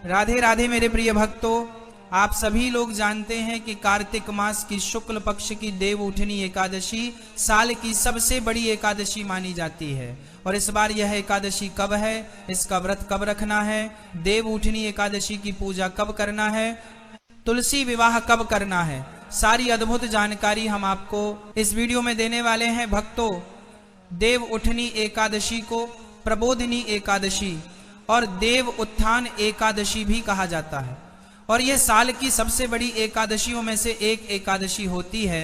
राधे राधे मेरे प्रिय भक्तों, आप सभी लोग जानते हैं कि कार्तिक मास की शुक्ल पक्ष की देव उठनी एकादशी साल की सबसे बड़ी एकादशी मानी जाती है। और इस बार यह एकादशी कब है, इसका व्रत कब रखना है, देव उठनी एकादशी की पूजा कब करना है, तुलसी विवाह कब करना है, सारी अद्भुत जानकारी हम आपको इस वीडियो में देने वाले हैं। भक्तों, देव उठनी एकादशी को प्रबोधिनी एकादशी और देव उत्थान एकादशी भी कहा जाता है और यह साल की सबसे बड़ी एकादशियों में से एक एकादशी होती है।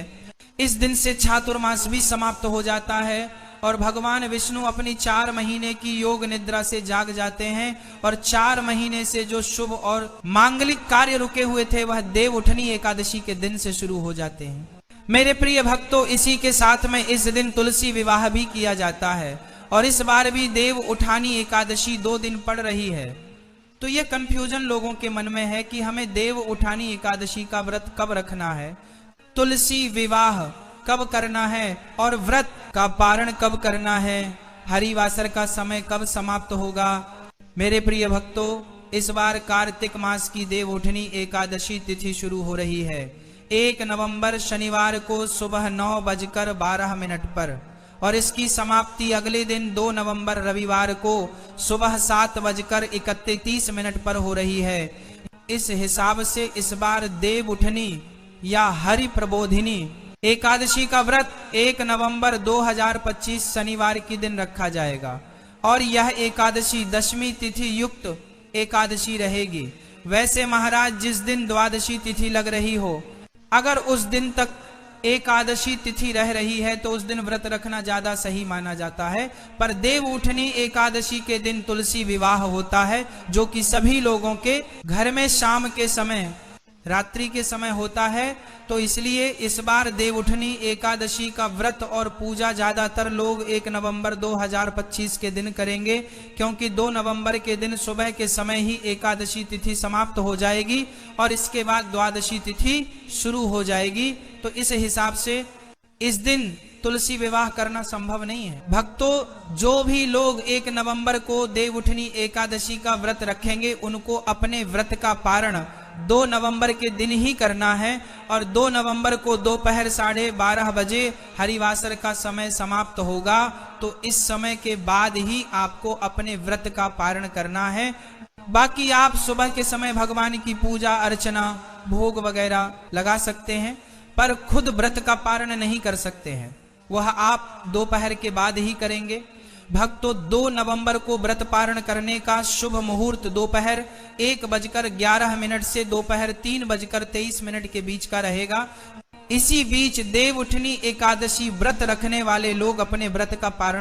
इस दिन से चातुर्मास भी समाप्त हो जाता है और भगवान विष्णु अपनी 4 महीने की योग निद्रा से जाग जाते हैं और 4 महीने से जो शुभ और मांगलिक कार्य रुके हुए थे वह देव उठनी एकादशी के दिन से शुरू हो जाते हैं। मेरे प्रिय भक्तों, इसी के साथ में इस दिन तुलसी विवाह भी किया जाता है और इस बार भी देव उठानी एकादशी 2 दिन पड़ रही है। तो यह कंफ्यूजन लोगों के मन में है कि हमें देव उठानी एकादशी का व्रत कब रखना है, तुलसी विवाह कब करना है और व्रत का पारण कब करना है, हरिवासर का समय कब समाप्त होगा। मेरे प्रिय भक्तों, इस बार कार्तिक मास की देव उठनी एकादशी तिथि शुरू हो रही है 1 नवंबर शनिवार को सुबह 9:12 पर और इसकी समाप्ति अगले दिन 2 नवंबर रविवार को सुबह 7:31 पर हो रही है। इस हिसाब से इस बार देव उठनी या हरि प्रबोधिनी एकादशी का व्रत 1 नवंबर 2025 शनिवार की दिन रखा जाएगा और यह एकादशी दशमी तिथि युक्त एकादशी रहेगी। वैसे महाराज, जिस दिन द्वादशी तिथि लग रही हो, अगर उस दिन तक एकादशी तिथि रह रही है तो उस दिन व्रत रखना ज्यादा सही माना जाता है। पर देव उठनी एकादशी के दिन तुलसी विवाह होता है जो कि सभी लोगों के घर में शाम के समय, रात्रि के समय होता है। तो इसलिए इस बार देव उठनी एकादशी का व्रत और पूजा ज्यादातर लोग 1 नवंबर 2025 के दिन करेंगे, क्योंकि 2 नवंबर के दिन सुबह के समय ही एकादशी तिथि समाप्त हो जाएगी और इसके बाद द्वादशी तिथि शुरू हो जाएगी। तो इस हिसाब से इस दिन तुलसी विवाह करना संभव नहीं है। भक्तों, जो भी लोग 1 नवंबर को देव उठनी एकादशी का व्रत रखेंगे उनको अपने व्रत का पारण 2 नवंबर के दिन ही करना है और 2 नवंबर को दोपहर 12:30 बजे हरिवासर का समय समाप्त होगा। तो इस समय के बाद ही आपको अपने व्रत का पारण करना है। बाकी आप सुबह के समय भगवान की पूजा अर्चना भोग वगैरह लगा सकते हैं, पर खुद व्रत का पारण नहीं कर सकते हैं, वह आप दोपहर के बाद ही करेंगे। भक्तों, 2 नवंबर को व्रत पारण करने का शुभ मुहूर्त दोपहर 1:11 से दोपहर 3:23 के बीच का रहेगा। इसी बीच देव उठनी एकादशी व्रत रखने वाले लोग अपने व्रत का पारण